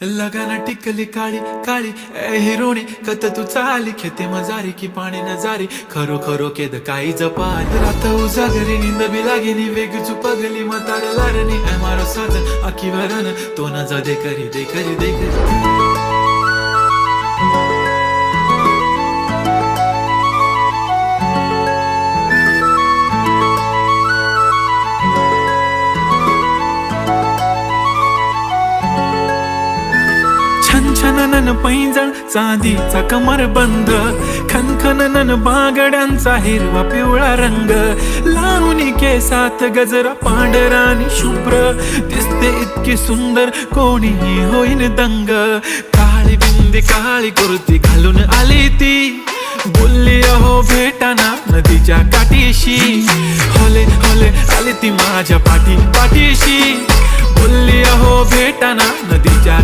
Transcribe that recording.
लगाना टिकली काळी काळी ए हिरोणी कत तू चाली खेते मजारी की पाणी नजारी खरो खरो केद काही जपाल रात उजागरी निंद बी लागेनी वेग चुपगली म्हातार लारणी ए मारो साजन आखी वरन तो न जा दे करी दे करी दे करी छनछनन पैंजण चांदीचा कमर बंद खनखनन बागड्यांचा हिरवा पिवळा रंग लावणी केसात गजरा पांढरा आणि शुभ्र दिसते इतकी सुंदर कोणीही होईन दंग काळी बिंदी काळी कुर्ती घालून आली ती बोलली अहो भेटाना नदीच्या काठीशी होले होले आली ती माझ्या पाठीशी बोलली अहो भेटाना नदीच्या